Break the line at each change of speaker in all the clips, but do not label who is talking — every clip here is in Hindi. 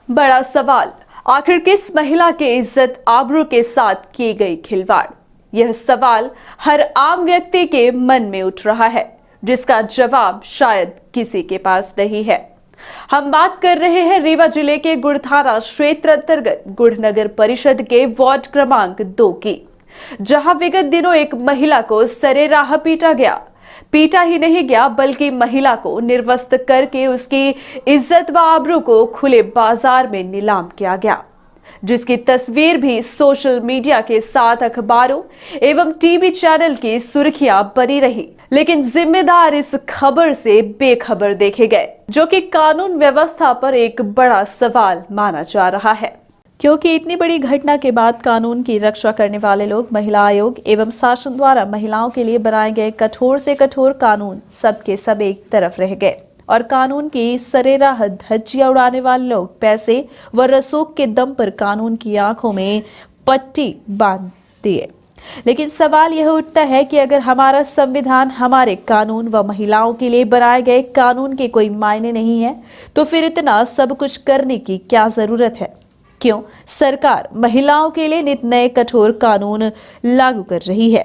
बड़ा सवाल, आखिर किस महिला के इज्जत आबरू के साथ की गई खिलवाड़? यह सवाल हर आम व्यक्ति के मन में उठ रहा है, जिसका जवाब शायद किसी के पास नहीं है। हम बात कर रहे हैं रीवा जिले के गुड़ थाना क्षेत्र अंतर्गत गुड़ नगर परिषद के वार्ड क्रमांक 2 की, जहां विगत दिनों एक महिला को सरेराह पीटा गया। पीटा ही नहीं गया बल्कि महिला को निर्वस्त्र करके उसकी इज्जत व आबरू को खुले बाजार में नीलाम किया गया, जिसकी तस्वीर भी सोशल मीडिया के साथ अखबारों एवं टीवी चैनल की सुर्खियां बनी रही। लेकिन जिम्मेदार इस खबर से बेखबर देखे गए, जो कि कानून व्यवस्था पर एक बड़ा सवाल माना जा रहा है, क्योंकि इतनी बड़ी घटना के बाद कानून की रक्षा करने वाले लोग, महिला आयोग एवं शासन द्वारा महिलाओं के लिए बनाए गए कठोर से कठोर कानून सबके सब एक तरफ रह गए और कानून की सरेराह धज्जियां उड़ाने वाले लोग पैसे व रसूख के दम पर कानून की आंखों में पट्टी बांध दिए। लेकिन सवाल यह उठता है कि अगर हमारा संविधान, हमारे कानून व महिलाओं के लिए बनाए गए कानून के कोई मायने नहीं है, तो फिर इतना सब कुछ करने की क्या जरूरत है? क्यों सरकार महिलाओं के लिए नित नए कठोर कानून लागू कर रही है,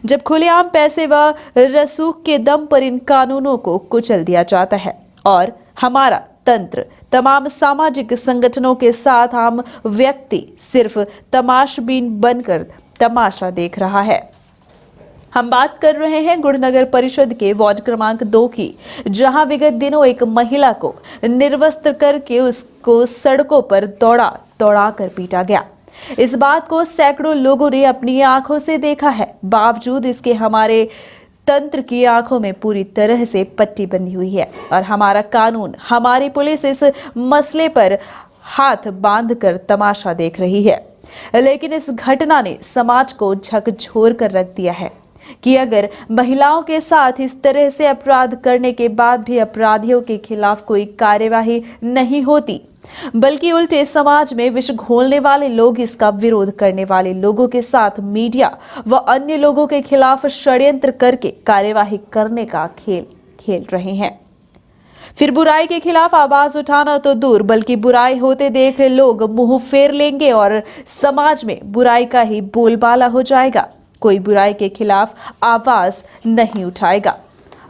जब खुलेआम पैसे व रसूख के दम पर इन कानूनों को कुचल दिया जाता है और हमारा तंत्र, तमाम सामाजिक संगठनों के साथ आम व्यक्ति सिर्फ तमाशबीन बनकर तमाशा देख रहा है। हम बात कर रहे हैं गुड़ नगर परिषद के वार्ड क्रमांक 2 की, जहां विगत दिनों एक महिला को निर्वस्त्र करके उसको सड़कों पर दौड़ा कर पीटा गया। इस बात को सैकड़ों लोगों ने अपनी आंखों से देखा है। बावजूद इसके हमारे तंत्र की आंखों में पूरी तरह से पट्टी बंधी हुई है और हमारा कानून, हमारी पुलिस इस मसले पर हाथ बांधकर तमाशा देख रही है। लेकिन इस घटना ने समाज को झकझोर कर रख दिया है कि अगर महिलाओं के साथ इस तरह से अपराध करने के बाद भी अपराधियों के खिलाफ कोई कार्यवाही नहीं होती, बल्कि उल्टे समाज में विष घोलने वाले लोग, इसका विरोध करने वाले लोगों के साथ मीडिया व अन्य लोगों के खिलाफ षड्यंत्र करके कार्यवाही करने का खेल खेल रहे हैं। फिर बुराई के खिलाफ आवाज उठाना तो दूर, बल्कि बुराई होते देख लोग मुंह फेर लेंगे और समाज में बुराई का ही बोलबाला हो जाएगा। कोई बुराई के खिलाफ आवाज नहीं उठाएगा।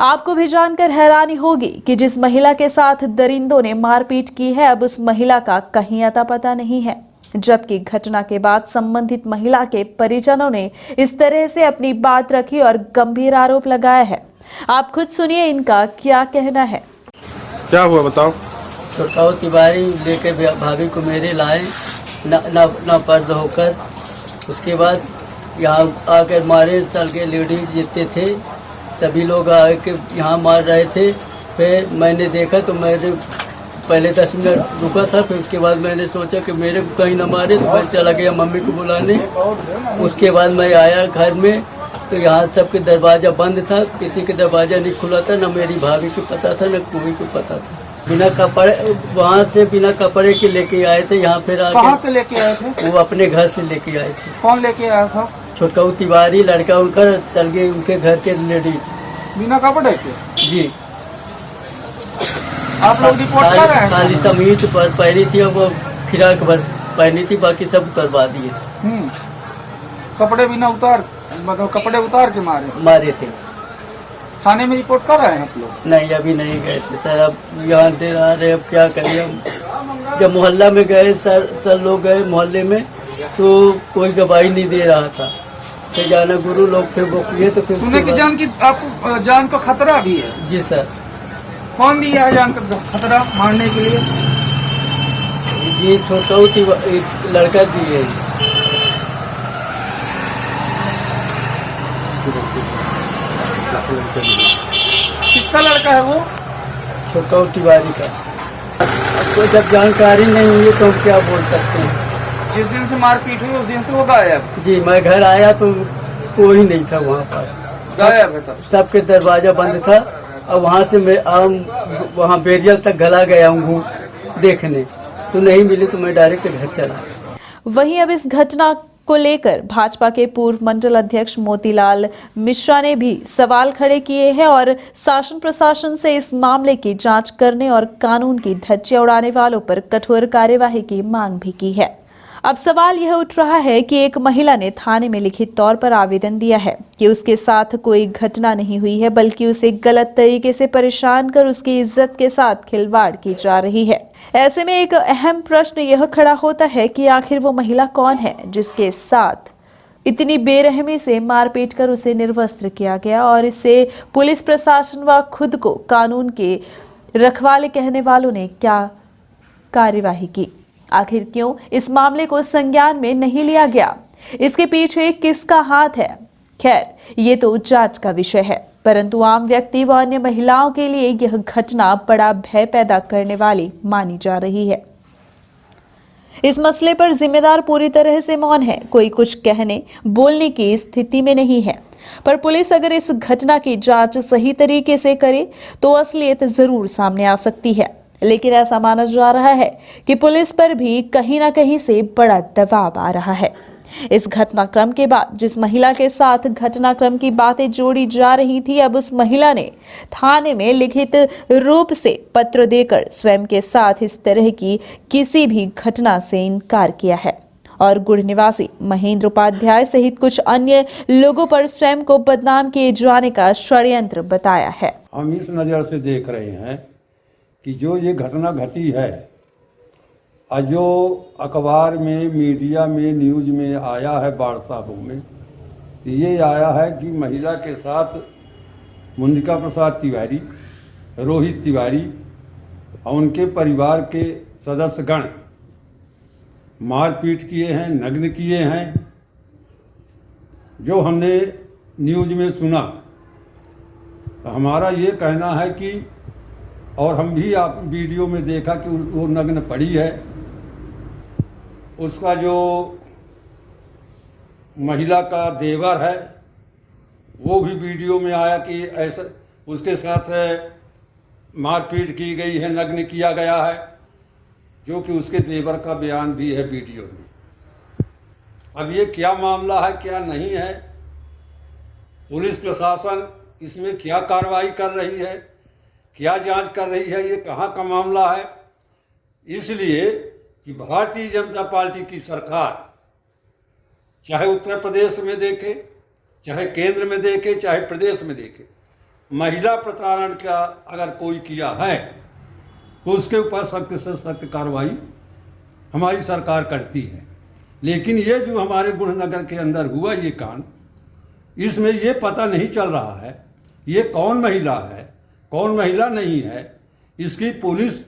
आपको भी जानकर हैरानी होगी कि जिस महिला के साथ दरिंदों ने मारपीट की है, अब उस महिला का कहीं अता पता नहीं है, जबकि घटना के बाद संबंधित महिला के परिजनों ने इस तरह से अपनी बात रखी और गंभीर आरोप लगाया है। आप खुद सुनिए इनका क्या कहना है।
क्या हुआ बताओ।
छुटकाऊ तिवारी लेके भाभी को मेरे लाए ना पर्द होकर, उसके बाद यहाँ आकर मारे। साल के लेडीज जितने थे सभी लोग आके यहाँ मार रहे थे। फिर मैंने देखा तो मैंने पहले 10 मिनट रुका था, फिर उसके बाद मैंने सोचा कि मेरे को कहीं ना मारे, तो मैं चला गया मम्मी को बुलाने। उसके बाद मैं आया घर में तो यहाँ सबके दरवाज़ा बंद था, किसी के दरवाज़ा नहीं खुला था, ना मेरी भाभी को पता था, ना कोई को पता था। बिना कपड़े वहाँ से बिना कपड़े के लेके आए थे यहाँ। फिर
कहाँ से लेके आए थे?
वो अपने घर से लेके आए थे।
कौन लेके आया था?
छुटकाऊ तिवारी, लड़का उनका चल गए उनके घर के लेडीज
बिना कपड़े के।
जी
आप लोग रिपोर्ट कर रहे हैं?
खाली समीज पर पहनी थी, अब वो फिराक भर पहनी थी, बाकी सब करवा दिए।
कपड़े बिना उतार, मतलब कपड़े उतार के
मारे थे।
थाने में रिपोर्ट कर रहे हैं आप लोग?
नहीं, अभी नहीं गए थे सर। अब यहाँ दे रहे, अब क्या करिए। हम जब मोहल्ला में गए, सर लोग गए मोहल्ले में, तो कोई गवाही नहीं दे रहा था। फिर जाना गुरु लोग फिर वो किए, तो फिर
सुने कि आपको जान का खतरा भी है?
जी सर।
कौन दिया है जान का खतरा मारने के लिए?
ये छुटकाऊ एक लड़का दिए।
किसका लड़का है वो?
छुटकाऊ तिवारी का। आपको जब जानकारी नहीं हुई तो हम क्या बोल सकते हैं।
जिस दिन से मारपीट हुई उस दिन से वो गायब?
जी, मैं घर आया तो कोई नहीं था वहाँ पास,
गायब है तब।
सबके दरवाजा बंद था। और वहाँ से मैं वहाँ बेरियल तक गला गया हूँ देखने, तो नहीं मिली तो मैं डायरेक्ट घर चला।
वहीं अब इस घटना को लेकर भाजपा के पूर्व मंडल अध्यक्ष मोतीलाल मिश्रा ने भी सवाल खड़े किए हैं और शासन प्रशासन से इस मामले की जांच करने और कानून की धज्जियां उड़ाने वालों पर कठोर कार्यवाही की मांग भी की है। अब सवाल यह उठ रहा है कि एक महिला ने थाने में लिखित तौर पर आवेदन दिया है कि उसके साथ कोई घटना नहीं हुई है, बल्कि उसे गलत तरीके से परेशान कर उसकी इज्जत के साथ खिलवाड़ की जा रही है। ऐसे में एक अहम प्रश्न यह खड़ा होता है कि आखिर वो महिला कौन है जिसके साथ इतनी बेरहमी से मारपीट कर उसे निर्वस्त्र किया गया और इससे पुलिस प्रशासन व खुद को कानून के रखवाले कहने वालों ने क्या कार्यवाही की। आखिर क्यों इस मामले को संज्ञान में नहीं लिया गया, इसके पीछे किसका हाथ है? खैर, ये तो जांच का विषय है, परंतु आम व्यक्ति व अन्य महिलाओं के लिए यह घटना बड़ा भय पैदा करने वाली मानी जा रही है। इस मसले पर जिम्मेदार पूरी तरह से मौन है, कोई कुछ कहने बोलने की स्थिति में नहीं है। पर पुलिस अगर इस घटना की जांच सही तरीके से करे तो असलियत जरूर सामने आ सकती है। लेकिन ऐसा माना जा रहा है कि पुलिस पर भी कहीं ना कहीं से बड़ा दबाव आ रहा है। इस घटनाक्रम के बाद जिस महिला के साथ घटनाक्रम की बातें जोड़ी जा रही थी, अब उस महिला ने थाने में लिखित रूप से पत्र देकर स्वयं के साथ इस तरह की किसी भी घटना से इनकार किया है और गुड़ निवासी महेंद्र उपाध्याय सहित कुछ अन्य लोगों पर स्वयं को बदनाम किए जाने का षड्यंत्र बताया है।
हम इस नज़र से देख रहे हैं कि जो ये घटना घटी है और जो अखबार में, मीडिया में, न्यूज़ में आया है, व्हाट्सएपों में, तो ये आया है कि महिला के साथ मुंदिका प्रसाद तिवारी, रोहित तिवारी और उनके परिवार के सदस्यगण मारपीट किए हैं, नग्न किए हैं। जो हमने न्यूज़ में सुना तो हमारा ये कहना है कि, और हम भी आप वीडियो में देखा कि वो नग्न पड़ी है। उसका जो महिला का देवर है वो भी वीडियो में आया कि ऐसा उसके साथ मारपीट की गई है, नग्न किया गया है, जो कि उसके देवर का बयान भी है वीडियो में। अब ये क्या मामला है, क्या नहीं है, पुलिस प्रशासन इसमें क्या कार्रवाई कर रही है, क्या जांच कर रही है, ये कहाँ का मामला है। इसलिए कि भारतीय जनता पार्टी की सरकार चाहे उत्तर प्रदेश में देखे, चाहे केंद्र में देखे, चाहे प्रदेश में देखे, महिला प्रताड़न का अगर कोई किया है तो उसके ऊपर सख्त से सख्त कार्रवाई हमारी सरकार करती है। लेकिन ये जो हमारे गुड़नगर के अंदर हुआ ये कांड, इसमें ये पता नहीं चल रहा है ये कौन महिला है, कौन महिला नहीं है, इसकी पुलिस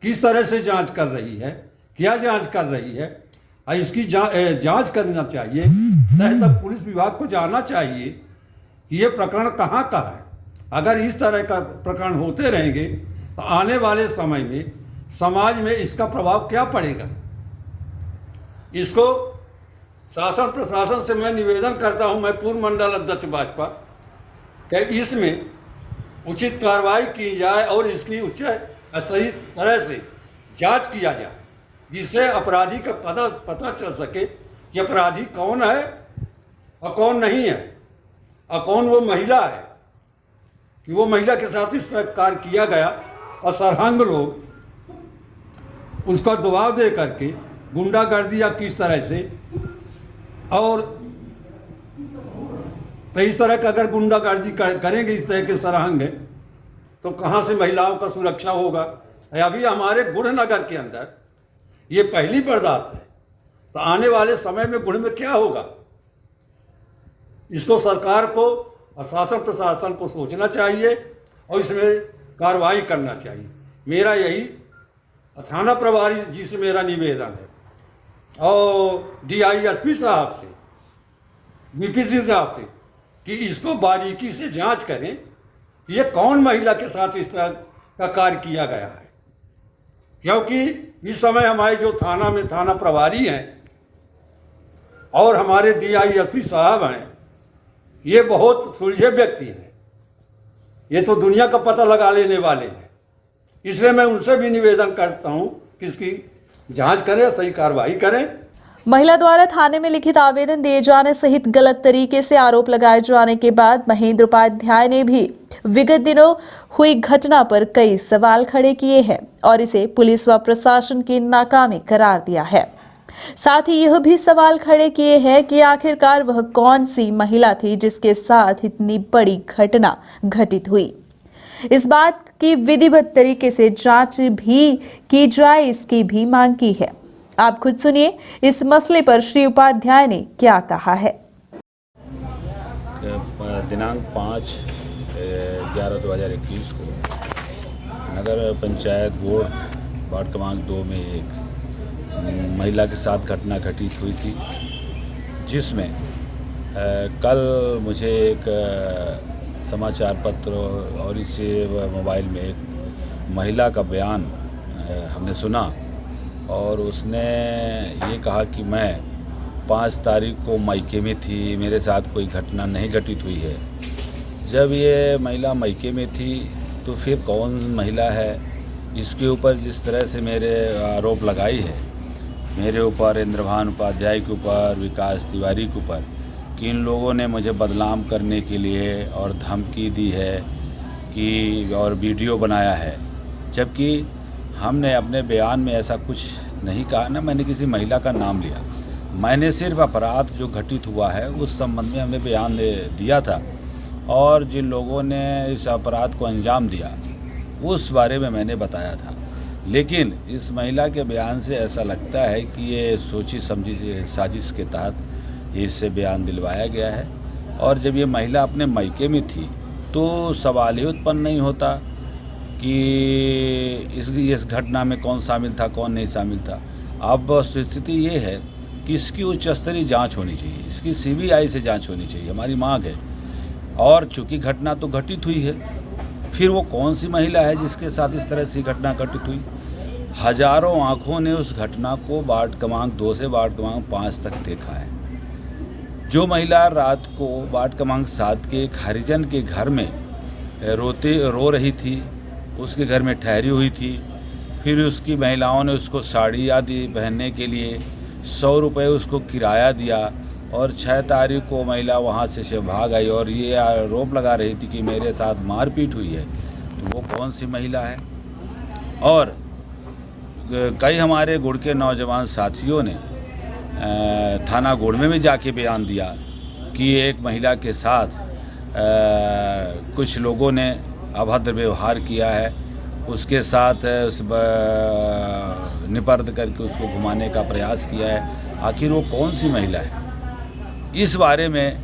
किस तरह से जांच कर रही है, क्या जांच कर रही है, और इसकी जांच करना चाहिए। तब पुलिस विभाग को जानना चाहिए कि ये प्रकरण कहाँ का है। अगर इस तरह का प्रकरण होते रहेंगे तो आने वाले समय में समाज में इसका प्रभाव क्या पड़ेगा। इसको शासन प्रशासन से मैं निवेदन करता हूं, मैं पूर्व मंडल अध्यक्ष भाजपा, कि इसमें उचित कार्रवाई की जाए और इसकी उच्च स्तरीय तरह से जांच किया जाए, जिससे अपराधी का पता चल सके कि अपराधी कौन है और कौन नहीं है, और कौन वो महिला है कि वो महिला के साथ इस तरह कार्य किया गया और सरहंग लोग उसका दबाव दे करके गुंडागर्दी या किस तरह से, और तो इस तरह का अगर गुंडागर्दी करेंगे इस तरह के सरहंग तो कहाँ से महिलाओं का सुरक्षा होगा। अभी हमारे गुड़नगर के अंदर ये पहली वारदात है, तो आने वाले समय में गुड़ में क्या होगा, इसको सरकार को और शासन प्रशासन को सोचना चाहिए और इसमें कार्रवाई करना चाहिए। मेरा यही थाना प्रभारी जी से मेरा निवेदन है और DISP साहब से, VPC साहब से, कि इसको बारीकी से जांच करें ये कौन महिला के साथ इस तरह का कार्य किया गया है। क्योंकि इस समय हमारे जो थाना में थाना प्रभारी हैं और हमारे DISP साहब हैं, ये बहुत सुलझे व्यक्ति हैं, ये तो दुनिया का पता लगा लेने वाले हैं। इसलिए मैं उनसे भी निवेदन करता हूं कि इसकी जांच करें, सही कार्रवाई करें।
महिला द्वारा थाने में लिखित आवेदन दिए जाने सहित गलत तरीके से आरोप लगाए जाने के बाद महेंद्र उपाध्याय ने भी विगत दिनों हुई घटना पर कई सवाल खड़े किए हैं और इसे पुलिस व प्रशासन की नाकामी करार दिया है। साथ ही यह भी सवाल खड़े किए हैं कि आखिरकार वह कौन सी महिला थी जिसके साथ इतनी बड़ी घटना घटित हुई। इस बात की विधिवत तरीके से जांच भी की जाए, इसकी भी मांग की है। आप खुद सुनिए इस मसले पर श्री उपाध्याय ने क्या कहा है।
दिनांक 5/11/2021 को नगर पंचायत बोर्ड वार्ड क्रमांक 2 में एक महिला के साथ घटना घटित हुई थी, जिसमें कल मुझे एक समाचार पत्र और इसे मोबाइल में एक महिला का बयान हमने सुना और उसने ये कहा कि मैं 5 तारीख को मायके में थी, मेरे साथ कोई घटना नहीं घटित हुई है। जब ये महिला मायके में थी तो फिर कौन महिला है, इसके ऊपर जिस तरह से मेरे आरोप लगाई है, मेरे ऊपर, इंद्रभान उपाध्याय के ऊपर, विकास तिवारी के ऊपर, कि इन लोगों ने मुझे बदनाम करने के लिए और धमकी दी है कि और वीडियो बनाया है, जबकि हमने अपने बयान में ऐसा कुछ नहीं कहा, ना मैंने किसी महिला का नाम लिया। मैंने सिर्फ अपराध जो घटित हुआ है उस संबंध में हमने बयान दिया था और जिन लोगों ने इस अपराध को अंजाम दिया उस बारे में मैंने बताया था। लेकिन इस महिला के बयान से ऐसा लगता है कि ये सोची समझी साजिश के तहत इससे बयान दिलवाया गया है। और जब ये महिला अपने मायके में थी तो सवाल ही उत्पन्न नहीं होता कि इस घटना में कौन शामिल था, कौन नहीं शामिल था। अब स्थिति ये है कि इसकी उच्च स्तरीय जाँच होनी चाहिए, इसकी CBI से जाँच होनी चाहिए, हमारी मांग है। और चूँकि घटना तो घटित हुई है, फिर वो कौन सी महिला है जिसके साथ इस तरह से घटना घटित हुई। हजारों आंखों ने उस घटना को वार्ड क्रमांक 2 से वार्ड क्रमांक 5 तक देखा है। जो महिला रात को वार्ड क्रमांक 7 के एक हरिजन के घर में रो रही थी, उसके घर में ठहरी हुई थी, फिर उसकी महिलाओं ने उसको साड़ी दी पहनने के लिए, 100 रुपये उसको किराया दिया और 6 तारीख को महिला वहाँ से भाग आई और ये आरोप लगा रही थी कि मेरे साथ मारपीट हुई है। तो वो कौन सी महिला है। और कई हमारे गुड़ के नौजवान साथियों ने थाना गुड़मे में जाके बयान दिया कि एक महिला के साथ कुछ लोगों ने अभद्र व्यवहार किया है, उसके साथ निपर्द करके उसको घुमाने का प्रयास किया है। आखिर वो कौन सी महिला है, इस बारे में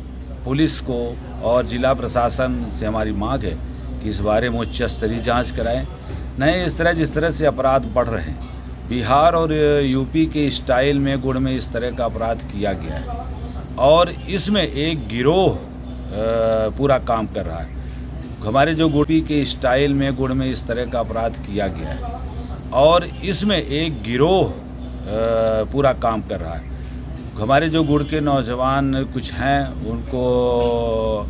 पुलिस को और जिला प्रशासन से हमारी मांग है कि इस बारे में उच्च स्तरीय जाँच कराएं। नहीं इस तरह जिस तरह से अपराध बढ़ रहे हैं, बिहार और यूपी के स्टाइल में गुड़ में इस तरह का अपराध किया गया है और इसमें एक गिरोह पूरा काम कर रहा है। हमारे जो गुड़ के स्टाइल में गुड़ में इस तरह का अपराध किया गया है और इसमें एक गिरोह पूरा काम कर रहा है। हमारे जो गुड़ के नौजवान कुछ हैं उनको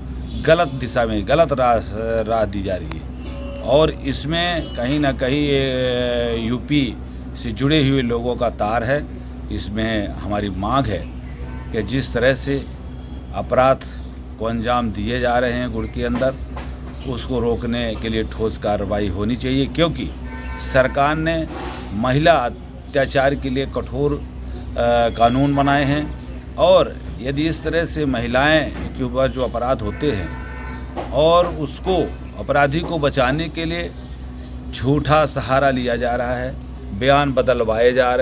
गलत दिशा में गलत राह दी जा रही है और इसमें कहीं ना कहीं यूपी से जुड़े हुए लोगों का तार है। इसमें हमारी मांग है कि जिस तरह से अपराध को अंजाम दिए जा रहे हैं गुड़ के अंदर, उसको रोकने के लिए ठोस कार्रवाई होनी चाहिए, क्योंकि सरकार ने महिला अत्याचार के लिए कठोर कानून बनाए हैं और यदि इस तरह से महिलाएं के ऊपर जो अपराध होते हैं और उसको अपराधी को बचाने के लिए झूठा सहारा लिया जा रहा है, बयान बदलवाए जा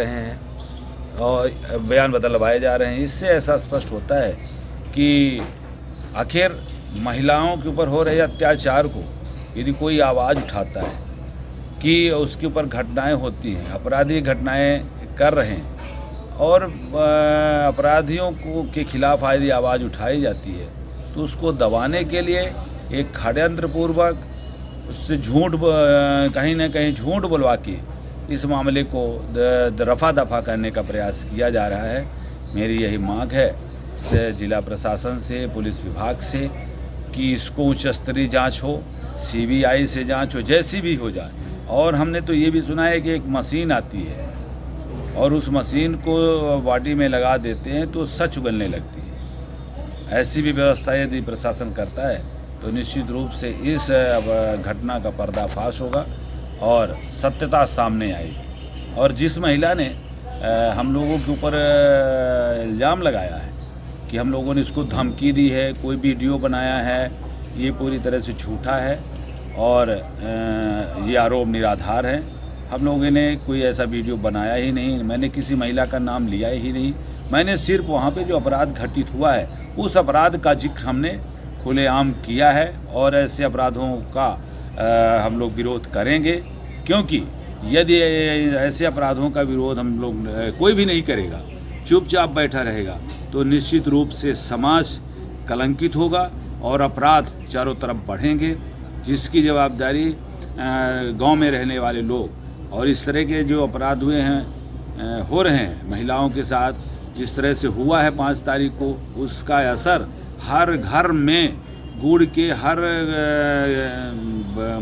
रहे हैं इससे ऐसा स्पष्ट होता है कि आखिर महिलाओं के ऊपर हो रहे अत्याचार को यदि कोई आवाज़ उठाता है कि उसके ऊपर घटनाएं होती हैं, अपराधी घटनाएं कर रहे हैं और अपराधियों को के खिलाफ यदि आवाज़ उठाई जाती है तो उसको दबाने के लिए एक षड्यंत्रपूर्वक उससे कहीं ना कहीं झूठ बुलवा के इस मामले को रफा दफा करने का प्रयास किया जा रहा है। मेरी यही मांग है जिला प्रशासन से, पुलिस विभाग से कि इसको उच्च स्तरीय जाँच हो, CBI से जाँच हो, जैसी भी हो जाए। और हमने तो ये भी सुना है कि एक मशीन आती है और उस मशीन को बॉडी में लगा देते हैं तो सच उगलने लगती है। ऐसी भी व्यवस्था यदि प्रशासन करता है तो निश्चित रूप से इस घटना का पर्दाफाश होगा और सत्यता सामने आएगी। और जिस महिला ने हम लोगों के ऊपर इल्ज़ाम लगाया है कि हम लोगों ने इसको धमकी दी है, कोई वीडियो बनाया है, ये पूरी तरह से झूठा है और ये आरोप निराधार है। हम लोगों ने कोई ऐसा वीडियो बनाया ही नहीं, मैंने किसी महिला का नाम लिया ही नहीं। मैंने सिर्फ वहाँ पे जो अपराध घटित हुआ है उस अपराध का जिक्र हमने खुलेआम किया है और ऐसे अपराधों का हम लोग विरोध करेंगे, क्योंकि यदि ऐसे अपराधों का विरोध हम लोग कोई भी नहीं करेगा, चुपचाप बैठा रहेगा, तो निश्चित रूप से समाज कलंकित होगा और अपराध चारों तरफ बढ़ेंगे, जिसकी जवाबदारी गांव में रहने वाले लोग और इस तरह के जो अपराध हुए हैं हो रहे हैं महिलाओं के साथ, जिस तरह से हुआ है 5 तारीख को, उसका असर हर घर में, गुड़ के हर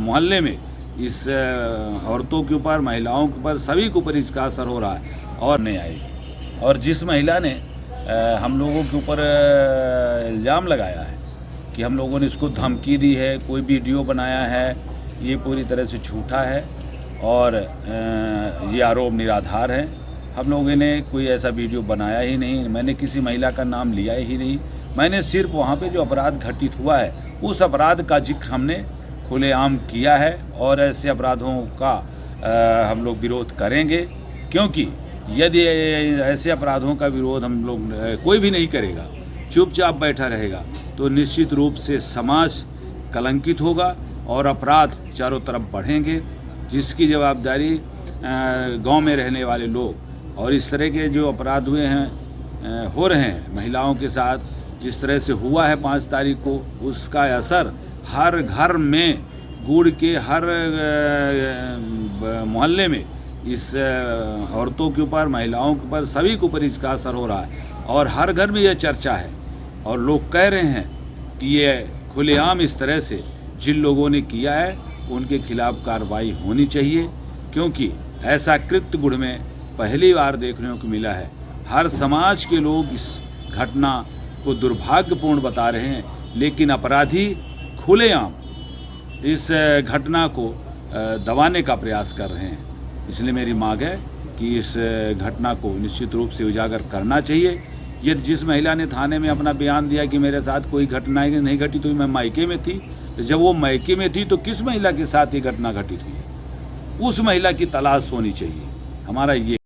मोहल्ले में इस औरतों के ऊपर, महिलाओं के ऊपर, सभी के ऊपर इसका असर हो रहा है और नहीं आएगी। और जिस महिला ने हम लोगों के ऊपर इल्ज़ाम लगाया है कि हम लोगों ने इसको धमकी दी है, कोई वीडियो बनाया है, ये पूरी तरह से झूठा है और ये आरोप निराधार है। हम लोगों ने कोई ऐसा वीडियो बनाया ही नहीं, मैंने किसी महिला का नाम लिया ही नहीं। मैंने सिर्फ वहाँ पे जो अपराध घटित हुआ है उस अपराध का जिक्र हमने खुलेआम किया है और ऐसे अपराधों का हम लोग विरोध करेंगे, क्योंकि यदि ऐसे अपराधों का विरोध हम लोग कोई भी नहीं करेगा, चुपचाप बैठा रहेगा, तो निश्चित रूप से समाज कलंकित होगा और अपराध चारों तरफ बढ़ेंगे, जिसकी जवाबदारी गांव में रहने वाले लोग और इस तरह के जो अपराध हुए हैं हो रहे हैं महिलाओं के साथ, जिस तरह से हुआ है 5 तारीख को, उसका असर हर घर में, गुड़ के हर मोहल्ले में इस औरतों के ऊपर, महिलाओं के ऊपर, सभी के ऊपर इसका असर हो रहा है और हर घर में यह चर्चा है और लोग कह रहे हैं कि ये खुलेआम इस तरह से जिन लोगों ने किया है उनके खिलाफ कार्रवाई होनी चाहिए, क्योंकि ऐसा कृत्य गुड़ में पहली बार देखने को मिला है। हर समाज के लोग इस घटना को दुर्भाग्यपूर्ण बता रहे हैं, लेकिन अपराधी खुलेआम इस घटना को दबाने का प्रयास कर रहे हैं। इसलिए मेरी मांग है कि इस घटना को निश्चित रूप से उजागर करना चाहिए। ये जिस महिला ने थाने में अपना बयान दिया कि मेरे साथ कोई घटना नहीं घटी, तो मैं मायके में थी, तो जब वो मायके में थी तो किस महिला के साथ ये घटना घटित हुई, उस महिला की तलाश होनी चाहिए। हमारा ये